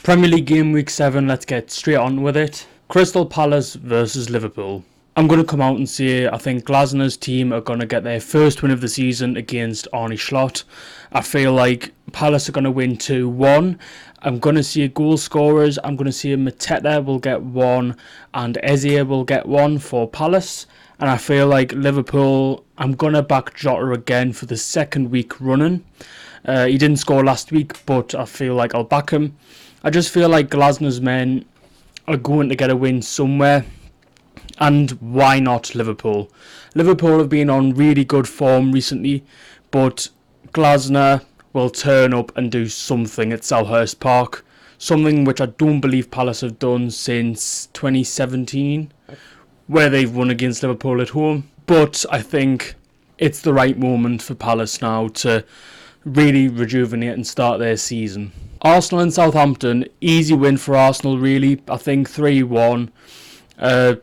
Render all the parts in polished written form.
Premier League game week 7, let's get straight on with it. Crystal Palace versus Liverpool. I'm going to come out and say I think Glasner's team are going to get their first win of the season against Arne Slot. I feel like Palace are going to win 2-1. I'm going to see goal scorers. I'm going to see Mateta will get 1 and Eze will get 1 for Palace. And I feel like Liverpool, I'm going to back Jota again for the second week running. He didn't score last week, but I feel like I'll back him. I just feel like Glasner's men are going to get a win somewhere. And why not Liverpool? Liverpool have been on really good form recently, but Glasner will turn up and do something at Selhurst Park. Something which I don't believe Palace have done since 2017, where they've won against Liverpool at home. But I think it's the right moment for Palace now to really rejuvenate and start their season. Arsenal and Southampton, easy win for Arsenal really. I think 3-1.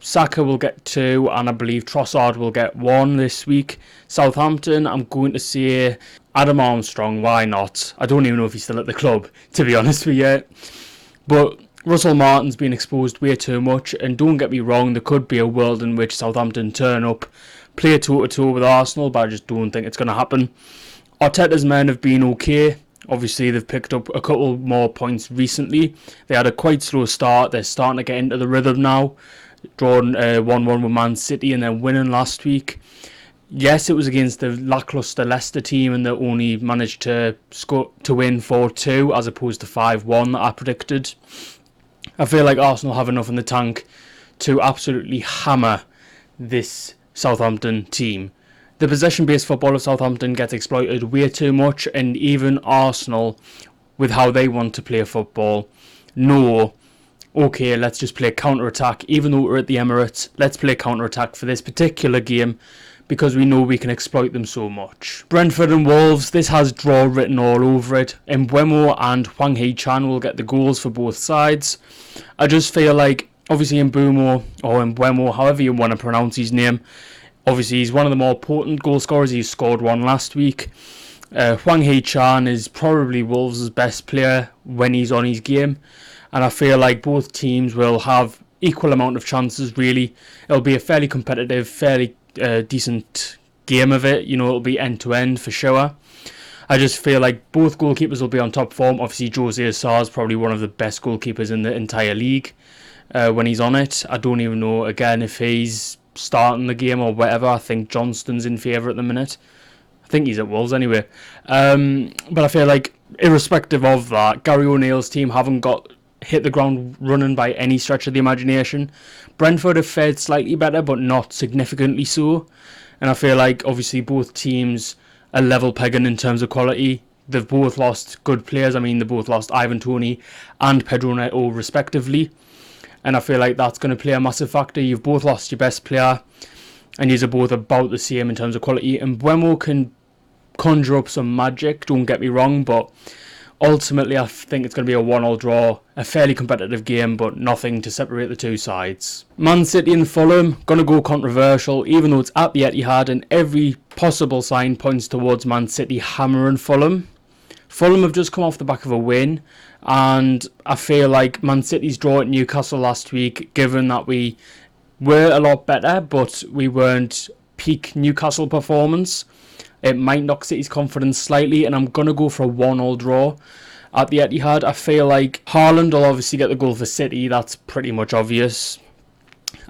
Saka will get 2 and I believe Trossard will get 1 this week. Southampton, I'm going to say Adam Armstrong, why not? I don't even know if he's still at the club, to be honest with you. But Russell Martin's been exposed way too much, and don't get me wrong, there could be a world in which Southampton turn up, play toe-to-toe with Arsenal, but I just don't think it's going to happen. Arteta's men have been okay. Obviously, they've picked up a couple more points recently. They had a quite slow start. They're starting to get into the rhythm now. Drawing 1-1 with Man City and then winning last week. Yes, it was against the lacklustre Leicester team and they only managed to win 4-2 as opposed to 5-1 that I predicted. I feel like Arsenal have enough in the tank to absolutely hammer this Southampton team. The possession-based football of Southampton gets exploited way too much, and even Arsenal, with how they want to play football, know, okay, let's just play counter-attack. Even though we're at the Emirates, let's play counter-attack for this particular game because we know we can exploit them so much. Brentford and Wolves, this has draw written all over it. Mbeumo and Hwang Hee-chan will get the goals for both sides. I just feel like, obviously Mbeumo, however you want to pronounce his name, obviously he's one of the more potent goal scorers. He scored 1 last week. Hwang Hee-chan is probably Wolves' best player when he's on his game. And I feel like both teams will have equal amount of chances, really. It'll be a fairly competitive, fairly decent game of it. You know, it'll be end-to-end for sure. I just feel like both goalkeepers will be on top form. Obviously, Jose Sarr is probably one of the best goalkeepers in the entire league when he's on it. I don't even know, again, if he's starting the game or whatever. I think Johnston's in favour at the minute. I think he's at Wolves anyway. But I feel like, irrespective of that, Gary O'Neill's team haven't hit the ground running by any stretch of the imagination. Brentford have fared slightly better, but not significantly so. And I feel like, obviously, both teams are level pegging in terms of quality. They've both lost good players. I mean, they both lost Ivan Toney and Pedro Neto, respectively. And I feel like that's going to play a massive factor. You've both lost your best player, and you're both about the same in terms of quality. And Mbeumo can conjure up some magic, don't get me wrong, but ultimately I think it's going to be a 1-1 draw, a fairly competitive game, but nothing to separate the two sides. Man City and Fulham, going to go controversial, even though it's at the Etihad, and every possible sign points towards Man City hammering Fulham. Fulham have just come off the back of a win, and I feel like Man City's draw at Newcastle last week, given that we were a lot better, but we weren't peak Newcastle performance, it might knock City's confidence slightly, and I'm going to go for a 1-1 draw at the Etihad. I feel like Haaland will obviously get the goal for City, that's pretty much obvious.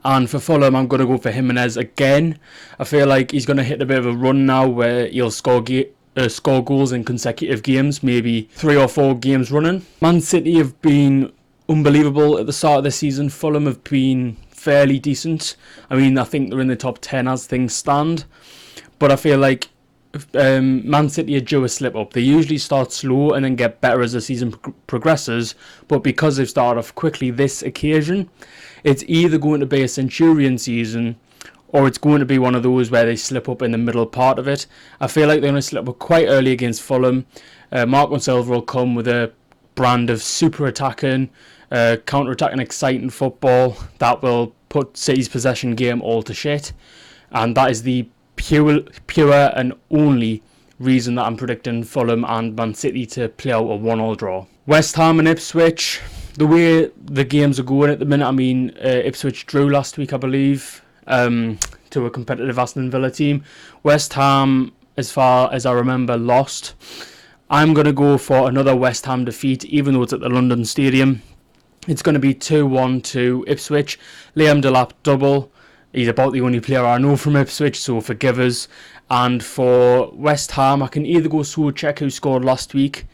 And for Fulham, I'm going to go for Jimenez again. I feel like he's going to hit a bit of a run now where he'll score goals in consecutive games, maybe 3 or 4 games running. Man City have been unbelievable at the start of the season. Fulham have been fairly decent. I mean, I think they're in the top 10 as things stand. But I feel like Man City are due a slip up. They usually start slow and then get better as the season progresses, but because they've started off quickly this occasion, it's either going to be a Centurion season or it's going to be one of those where they slip up in the middle part of it. I feel like they're going to slip up quite early against Fulham. Marco Silva will come with a brand of super attacking, counter-attacking, exciting football that will put City's possession game all to shit, and that is the pure and only reason that I'm predicting Fulham and Man City to play out a 1-1 draw. West Ham and Ipswich. the way the games are going at the minute, I mean, Ipswich drew last week, I believe, to a competitive Aston Villa team. West Ham, as far as I remember, lost. I'm going to go for another West Ham defeat, even though it's at the London Stadium. It's going to be 2-1 to Ipswich. Liam Delap double. He's about the only player I know from Ipswich, so forgive us. And for West Ham, I can either go Souček, who scored last week,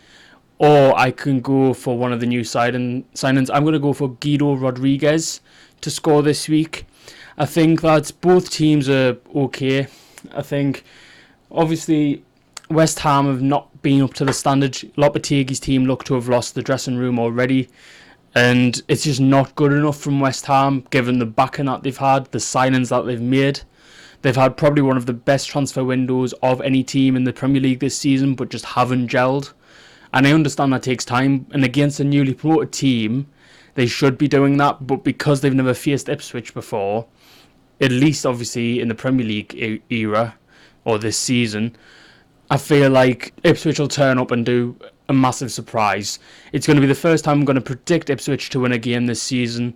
or I can go for one of the new signings. I'm going to go for Guido Rodriguez to score this week. I think that both teams are okay. I think, obviously, West Ham have not been up to the standard. Lopetegui's team look to have lost the dressing room already. And it's just not good enough from West Ham, given the backing that they've had, the signings that they've made. They've had probably one of the best transfer windows of any team in the Premier League this season, but just haven't gelled. And I understand that takes time. And against a newly promoted team, they should be doing that. But because they've never faced Ipswich before, at least obviously in the Premier League era, or this season, I feel like Ipswich will turn up and do a massive surprise. It's going to be the first time I'm going to predict Ipswich to win a game this season,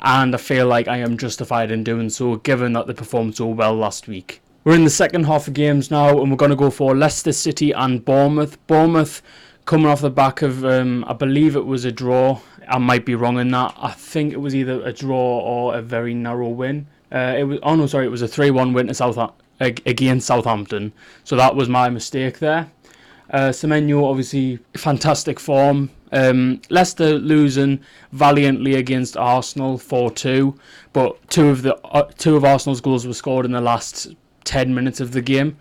and I feel like I am justified in doing so, given that they performed so well last week. We're in the second half of games now, and we're going to go for Leicester City and Bournemouth. Bournemouth coming off the back of, I believe it was a draw. I might be wrong in that. I think it was either a draw or a very narrow win. It was a 3-1 win to against Southampton. So that was my mistake there. Semenyo, obviously, fantastic form. Leicester losing valiantly against Arsenal 4-2, but two of Arsenal's goals were scored in the last 10 minutes of the game,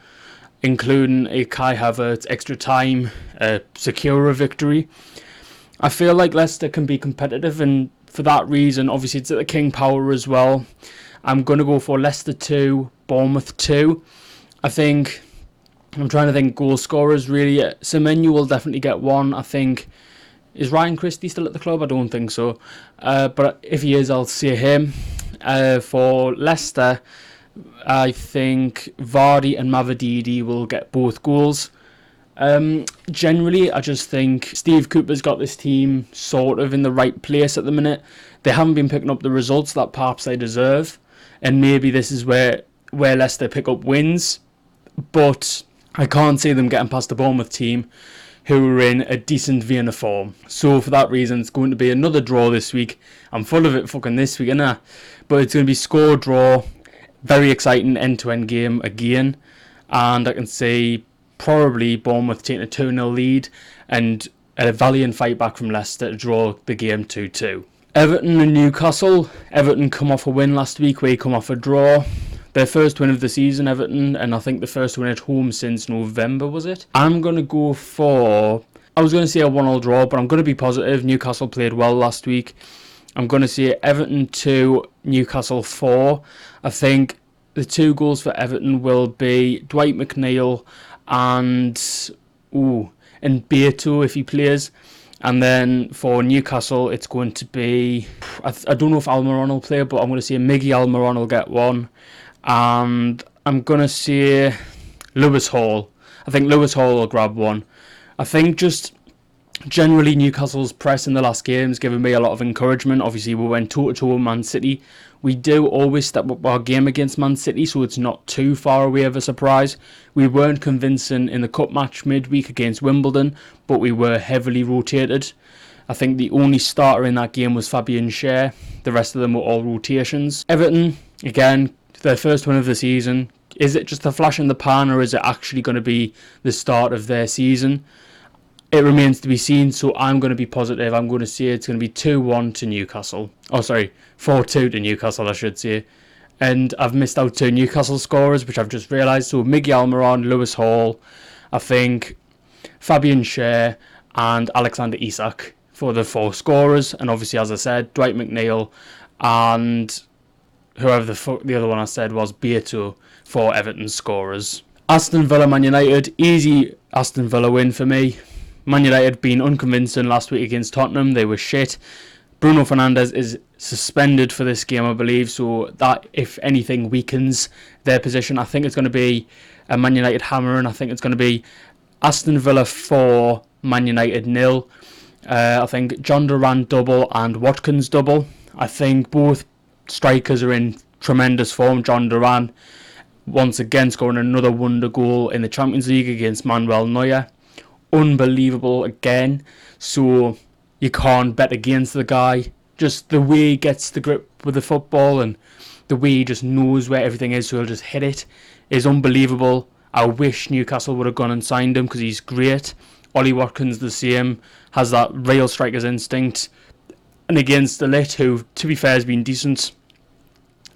including a Kai Havertz extra time secure victory. I feel like Leicester can be competitive, and for that reason, obviously it's at the King Power as well. I'm going to go for Leicester 2, Bournemouth 2. I'm trying to think goal scorers, really. Semenyo will definitely get one, I think. Is Ryan Christie still at the club? I don't think so. But if he is, I'll say him. For Leicester, I think Vardy and Mavididi will get both goals. Generally, I just think Steve Cooper's got this team sort of in the right place at the minute. They haven't been picking up the results that perhaps they deserve. And maybe this is where Leicester pick up wins. But I can't see them getting past the Bournemouth team, who are in a decent vein of form. So for that reason, it's going to be another draw this week. I'm full of it fucking this week, innit? But it's going to be score draw. Very exciting end-to-end game again. And I can see probably Bournemouth taking a 2-0 lead and a valiant fight back from Leicester to draw the game 2-2. Everton and Newcastle. Everton come off a win last week, we come off a draw. Their first win of the season, Everton, and I think the first win at home since November, was it? I'm going to go for, I was going to say a 1-1 draw, but I'm going to be positive. Newcastle played well last week. I'm going to say Everton 2, Newcastle 4. I think the 2 goals for Everton will be Dwight McNeil and Beato if he plays. And then for Newcastle, it's going to be, I don't know if Almiron will play, but I'm going to say Miggy Almiron will get one. And I'm going to say Lewis Hall. I think Lewis Hall will grab one. I think just generally Newcastle's press in the last game has given me a lot of encouragement. Obviously, we went toe-to-toe with Man City. We do always step up our game against Man City, so it's not too far away of a surprise. We weren't convincing in the cup match midweek against Wimbledon, but we were heavily rotated. I think the only starter in that game was Fabian Schär. The rest of them were all rotations. Everton, again, their first win of the season. Is it just a flash in the pan, or is it actually going to be the start of their season? It remains to be seen, so I'm going to be positive. I'm going to say it's going to be 2-1 to Newcastle. 4-2 to Newcastle, I should say. And I've missed out 2 Newcastle scorers, which I've just realised. So Miggy Almiron, Lewis Hall, I think Fabian Schär and Alexander Isak for the 4 scorers. And obviously, as I said, Dwight McNeil and whoever the other one I said was, Beato, for Everton scorers. Aston Villa, Man United. Easy Aston Villa win for me. Man United being unconvincing last week against Tottenham. They were shit. Bruno Fernandes is suspended for this game, I believe, so that, if anything, weakens their position. I think it's going to be a Man United hammer, and I think it's going to be Aston Villa 4, Man United 0. I think John Duran double and Watkins double. I think both strikers are in tremendous form. John Duran once again scoring another wonder goal in the Champions League against Manuel Neuer. Unbelievable again. So you can't bet against the guy. Just the way he gets the grip with the football and the way he just knows where everything is, so he'll just hit it, is unbelievable. I wish Newcastle would have gone and signed him because he's great. Ollie Watkins the same, has that real striker's instinct. And against the Lit, who to be fair has been decent,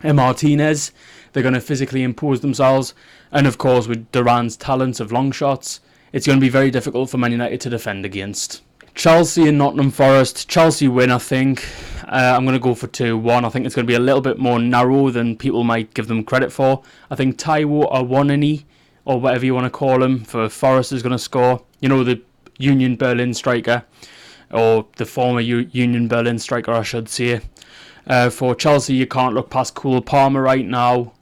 and Martinez, they're going to physically impose themselves. And of course with Duran's talents of long shots, it's going to be very difficult for Man United to defend against. Chelsea and Nottingham Forest. Chelsea win, I think. I'm going to go for 2-1. I think it's going to be a little bit more narrow than people might give them credit for. I think Taiwo Awoniyi, or whatever you want to call him, for Forest is going to score. You know, the Union Berlin striker, or the former Union Berlin striker, I should say. For Chelsea, you can't look past Cole Palmer right now.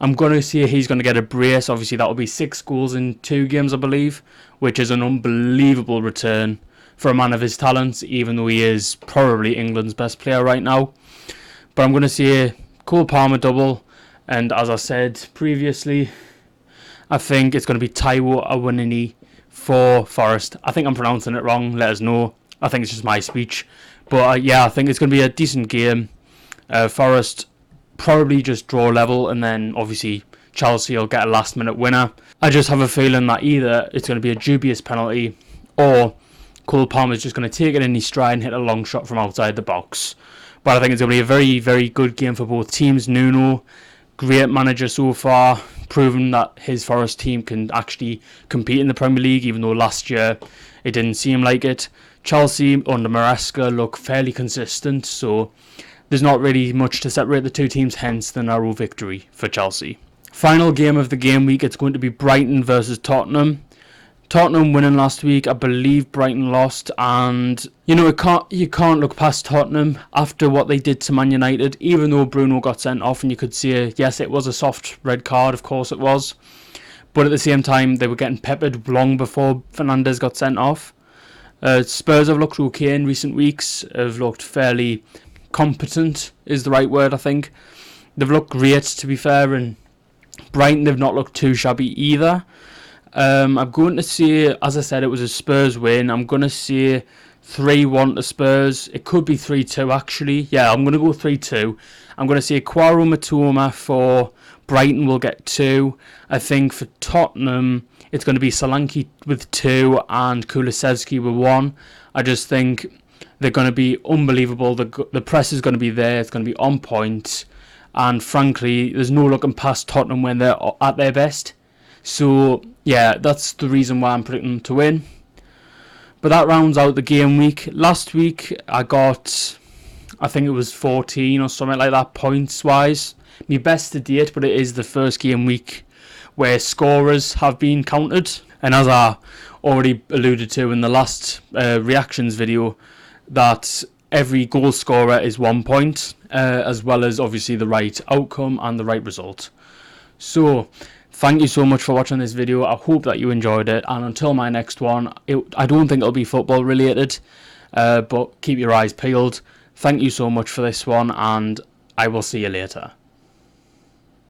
I'm going to say he's going to get a brace. Obviously, that will be 6 goals in 2 games, I believe, which is an unbelievable return for a man of his talents, even though he is probably England's best player right now. But I'm going to say Cole Palmer double, and as I said previously, I think it's going to be Taiwo Awoniyi for Forest. I think I'm pronouncing it wrong, let us know. I think it's just my speech. But yeah, I think it's going to be a decent game. Forest probably just draw level, and then obviously Chelsea will get a last minute winner. I just have a feeling that either it's going to be a dubious penalty, or Cole Palmer's just going to take it in his stride and hit a long shot from outside the box. But I think it's going to be a very, very good game for both teams. Nuno, great manager so far, proven that his Forest team can actually compete in the Premier League, even though last year it didn't seem like it. Chelsea under Maresca look fairly consistent, so there's not really much to separate the two teams, hence the narrow victory for Chelsea. Final game of the game week, it's going to be Brighton versus Tottenham. Tottenham winning last week, I believe Brighton lost, and you know, you can't look past Tottenham after what they did to Man United, even though Bruno got sent off, and you could say, yes, it was a soft red card, of course it was, but at the same time, they were getting peppered long before Fernandes got sent off. Spurs have looked okay in recent weeks, have looked fairly competent, is the right word, I think. They've looked great, to be fair, and Brighton, they've not looked too shabby either. I'm going to say, as I said, it was a Spurs win. I'm going to say 3-1 to Spurs. It could be 3-2 actually. Yeah, I'm going to go 3-2. I'm going to say Kwaro Matoma for Brighton will get 2. I think for Tottenham, it's going to be Solanke with 2 and Kulusevski with 1. I just think they're going to be unbelievable. The press is going to be there. It's going to be on point. And frankly, there's no looking past Tottenham when they're at their best. So, yeah, that's the reason why I'm predicting them to win. But that rounds out the game week. Last week, I got, I think it was 14 or something like that, points-wise. My best to date, but it is the first game week where scorers have been counted. And as I already alluded to in the last reactions video, that every goal scorer is 1 point, as well as obviously the right outcome and the right result. So, thank you so much for watching this video. I hope that you enjoyed it, and until my next one, I don't think it'll be football related, but keep your eyes peeled. Thank you so much for this one, and I will see you later.